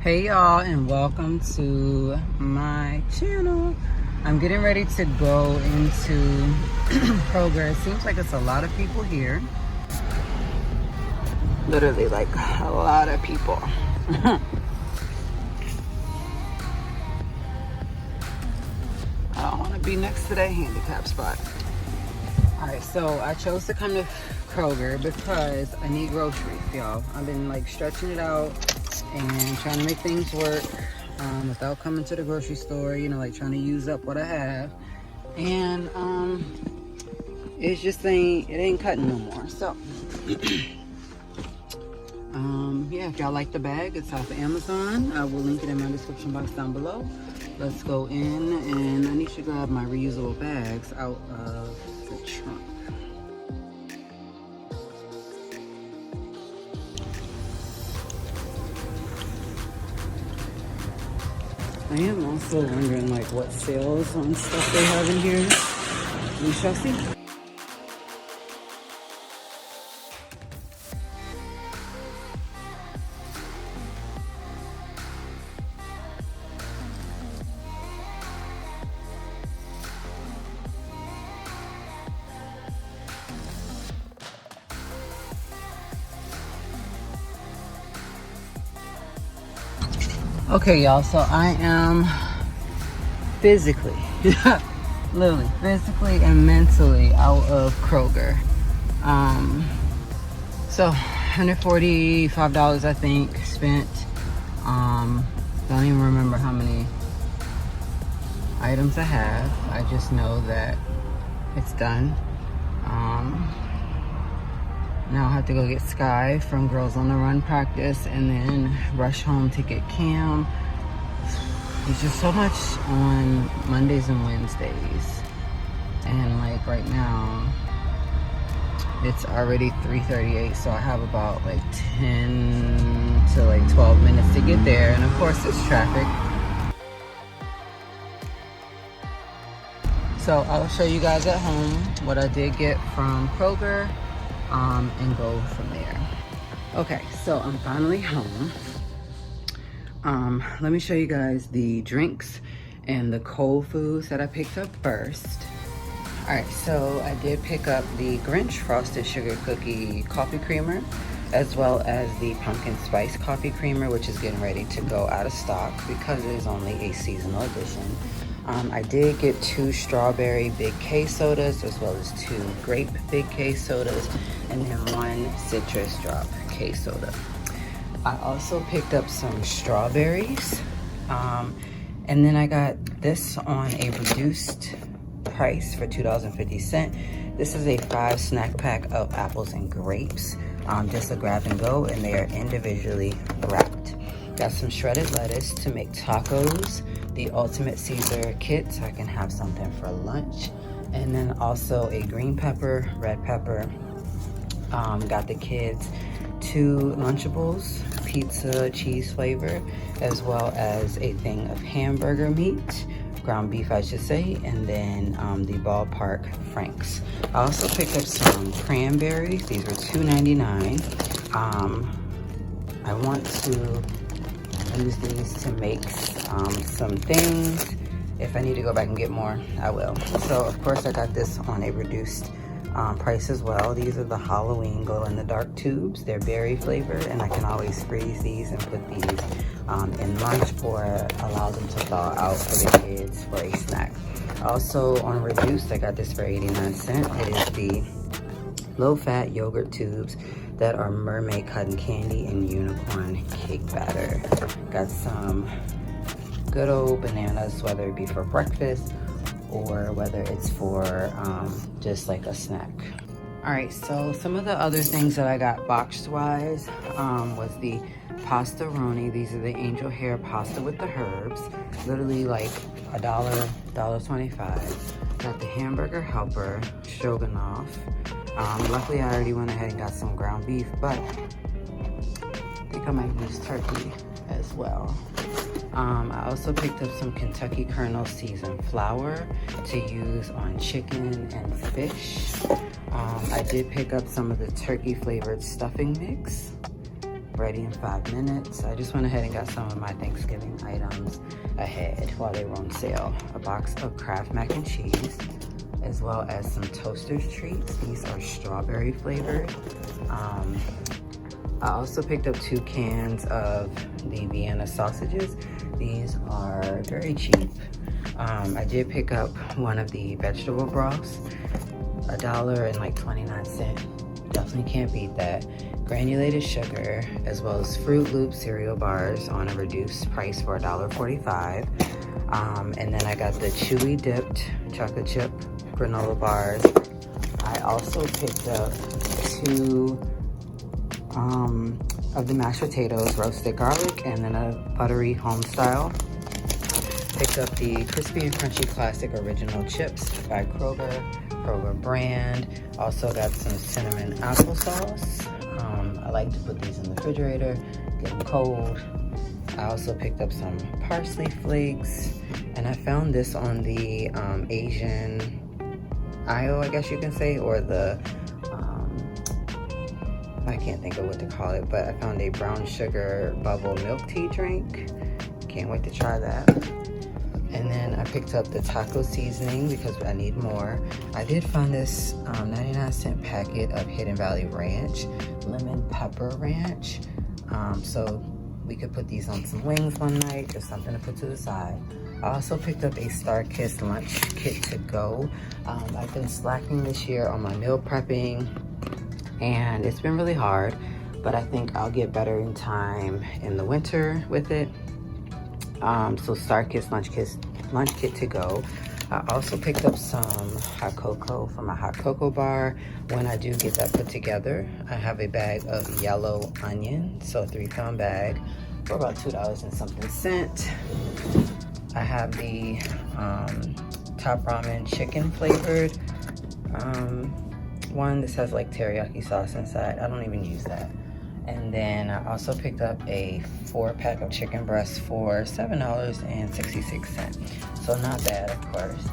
Hey y'all, and welcome to my channel. I'm getting ready to go into Kroger. It seems like it's a lot of people here. Literally like a lot of people. I don't want to be next to that handicap spot. Alright, so I chose to come to Kroger because I need groceries, y'all. I've been like stretching it out and trying to make things work without coming to the grocery store, you know, like trying to use up what I have. And it ain't cutting no more. So yeah, if y'all like the bag, it's off of Amazon. I will link it in my description box down below. Let's go in, and I need to grab my reusable bags out of the trunk. I am also wondering like what sales on stuff they have in here. We shall see. Okay, y'all, so I am physically, literally physically and mentally out of Kroger. So $145 I think spent. Don't even remember how many items I have. I just know that it's done. Now I have to go get Sky from Girls on the Run practice and then rush home to get Cam. There's just so much on Mondays and Wednesdays. And like right now, it's already 3:38, so I have about like 10 to like 12 minutes to get there. And of course, it's traffic. So I'll show you guys at home what I did get from Kroger. And go from there. Okay, so I'm finally home. Let me show you guys the drinks and the cold foods that I picked up first. All right, so I did pick up the Grinch Frosted Sugar Cookie Coffee Creamer, as well as the Pumpkin Spice Coffee Creamer, which is getting ready to go out of stock because it is only a seasonal edition. I did get 2 strawberry Big K sodas, as well as 2 grape Big K sodas, and then 1 citrus drop K soda. I also picked up some strawberries, and then I got this on a reduced price for $2.50. This is a 5 snack pack of apples and grapes, just a grab and go, and they are individually wrapped. Got some shredded lettuce to make tacos, the Ultimate Caesar kit so I can have something for lunch, and then also a green pepper, red pepper. Got the kids 2 Lunchables, pizza cheese flavor, as well as a thing of hamburger meat, ground beef I should say, and then the Ballpark Franks. I also picked up some cranberries. These were $2.99. I want to use these to make some things. If I need to go back and get more, I will. So of course I got this on a reduced price as well. These are the Halloween glow in the dark tubes. They're berry flavored, and I can always freeze these and put these in lunch or allow them to thaw out for the kids for a snack. Also on reduced, I got this for 89 cents. It is the low fat yogurt tubes that are mermaid cotton candy and unicorn cake batter. Got some good old bananas, whether it be for breakfast or whether it's for just like a snack. All right, so some of the other things that I got boxed wise was the pasta-roni. These are the angel hair pasta with the herbs, literally like $1.25. Got the hamburger helper stroganoff. Luckily I already went ahead and got some ground beef, but I think I might use turkey as well. I also picked up some Kentucky Colonel seasoned flour to use on chicken and fish. I did pick up some of the turkey flavored stuffing mix. ready in 5 minutes. I just went ahead and got some of my Thanksgiving items ahead while they were on sale. A box of Kraft mac and cheese, as well as some Toaster's treats. These are strawberry flavored. I also picked up 2 cans of the Vienna sausages. These are very cheap. I did pick up one of the vegetable broths, $1.29. Definitely can't beat that. Granulated sugar, as well as Fruit Loop cereal bars on a reduced price for $1.45. And then I got the chewy dipped chocolate chip granola bars. I also picked up 2 of the mashed potatoes, roasted garlic, and then a buttery home style. Picked up the crispy and crunchy classic original chips by Kroger brand. Also got some cinnamon applesauce. I like to put these in the refrigerator, get them cold. I also picked up some parsley flakes, and I found this on the Asian aisle, I guess you can say, or the I can't think of what to call it, but I found a brown sugar bubble milk tea drink. Can't wait to try that. And then I picked up the taco seasoning because I need more. I did find this 99-cent packet of Hidden Valley Ranch, lemon pepper ranch. So we could put these on some wings one night, just something to put to the side. I also picked up a Star Kiss lunch kit to go. I've been slacking this year on my meal prepping, and it's been really hard, but I think I'll get better in time in the winter with it. So Star Kiss lunch kit to go. I also picked up some hot cocoa from my hot cocoa bar. When I do get that put together, I have a bag of yellow onion, so a 3-pound bag for about $2 and something. I have the Top Ramen chicken flavored one. This has like teriyaki sauce inside. I don't even use that. And then I also picked up a 4-pack of chicken breasts for $7.66. So not bad, of course.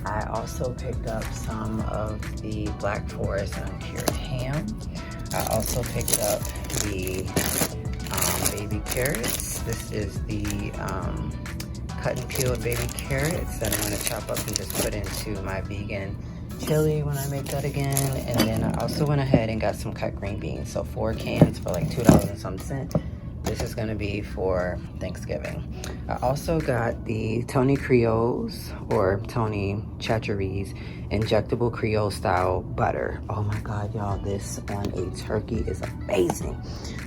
I also picked up some of the Black Forest uncured ham. I also picked up the baby carrots. This is the cut and peeled baby carrots that I'm going to chop up and just put into my vegan chili when I make that again. And then I also went ahead and got some cut green beans, so 4 cans for like $2 and some cent. This is going to be for Thanksgiving. I also got the Tony Creoles, or Tony Chachere's injectable Creole style butter. Oh my god, y'all, this on a turkey is amazing.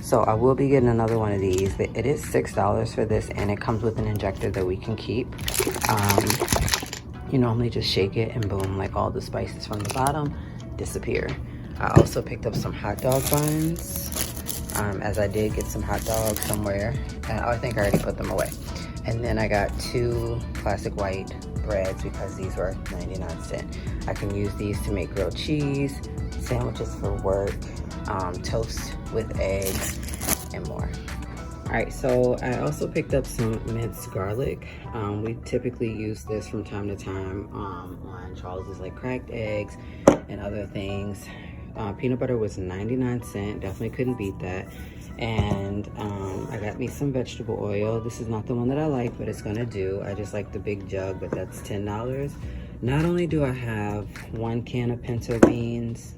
So I will be getting another one of these. It is $6 for this, and it comes with an injector that we can keep. You normally just shake it and boom, like all the spices from the bottom disappear. I also picked up some hot dog buns, as I did get some hot dogs somewhere, and I think I already put them away. And then I got 2 classic white breads because these were 99-cent. I can use these to make grilled cheese, sandwiches for work, toast with eggs, and more. Alright, so I also picked up some minced garlic. We typically use this from time to time on Charles's like cracked eggs and other things. Peanut butter was 99-cent, definitely couldn't beat that. And I got me some vegetable oil. This is not the one that I like, but it's gonna do. I just like the big jug, but that's $10. Not only do I have 1 can of pinto beans,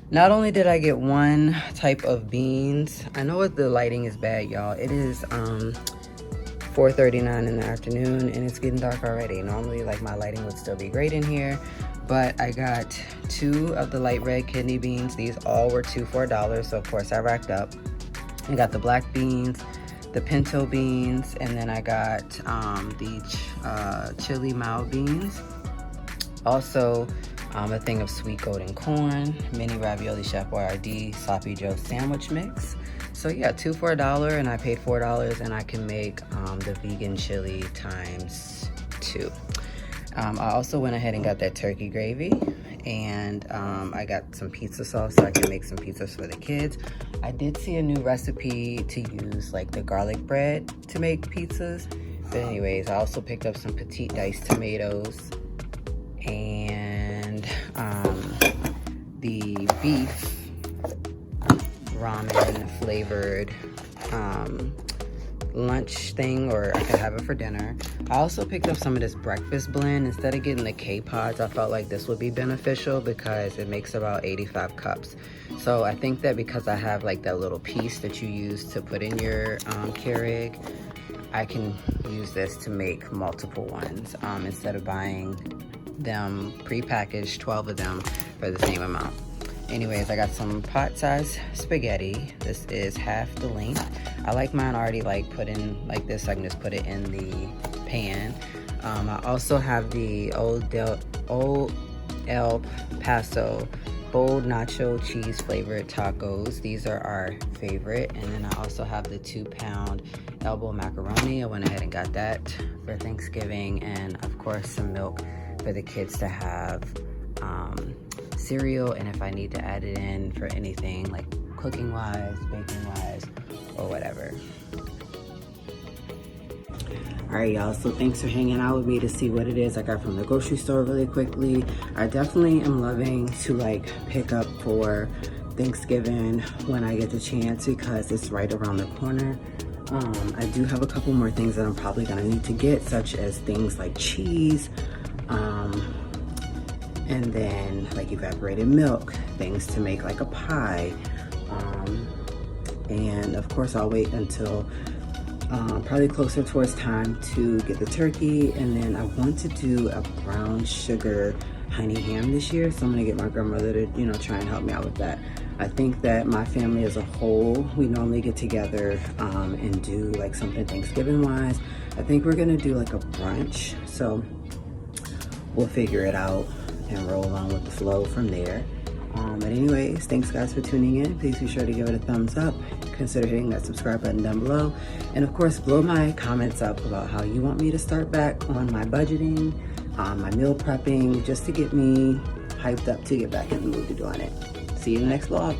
not only did I get 1 type of beans. I know what the lighting is bad, y'all. It is 4:39 in the afternoon, and it's getting dark already. Normally, like, my lighting would still be great in here, but I got 2 of the light red kidney beans. These all were 2 for $1, so of course I racked up. I got the black beans, the pinto beans, and then I got the chili mild beans. Also, a thing of sweet golden corn, mini ravioli Chef Boyardee sloppy joe sandwich mix. So yeah, 2 for $1, and I paid $4, and I can make the vegan chili times 2. I also went ahead and got that turkey gravy, and I got some pizza sauce so I can make some pizzas for the kids. I did see a new recipe to use like the garlic bread to make pizzas. But anyways, I also picked up some petite diced tomatoes and the beef ramen flavored lunch thing, or I could have it for dinner. I also picked up some of this breakfast blend. Instead of getting the K-Pods, I felt like this would be beneficial because it makes about 85 cups. So I think that because I have like that little piece that you use to put in your Keurig, I can use this to make multiple ones instead of buying them prepackaged, 12 of them for the same amount. Anyways, I got some pot-sized spaghetti. This is half the length. I like mine already like put in like this, so I can just put it in the pan. I also have the Old El Paso bold nacho cheese flavored tacos. These are our favorite. And then I also have the 2-pound elbow macaroni. I went ahead and got that for Thanksgiving. And of course, some milk for the kids to have. Cereal, and if I need to add it in for anything like cooking wise, baking wise, or whatever. All right, y'all, so thanks for hanging out with me to see what it is I got from the grocery store really quickly. I definitely am loving to like pick up for Thanksgiving when I get the chance because it's right around the corner. I do have a couple more things that I'm probably gonna need to get, such as things like cheese, and then like evaporated milk, things to make like a pie, and of course I'll wait until probably closer towards time to get the turkey. And then I want to do a brown sugar honey ham this year, so I'm gonna get my grandmother to, you know, try and help me out with that. I think that my family as a whole, we normally get together and do like something Thanksgiving wise. I think we're gonna do like a brunch, so we'll figure it out and roll on with the flow from there. But anyways, thanks guys for tuning in. Please be sure to give it a thumbs up. Consider hitting that subscribe button down below. And of course, blow my comments up about how you want me to start back on my budgeting, my meal prepping, just to get me hyped up to get back in the mood to doing it. See you in the next vlog.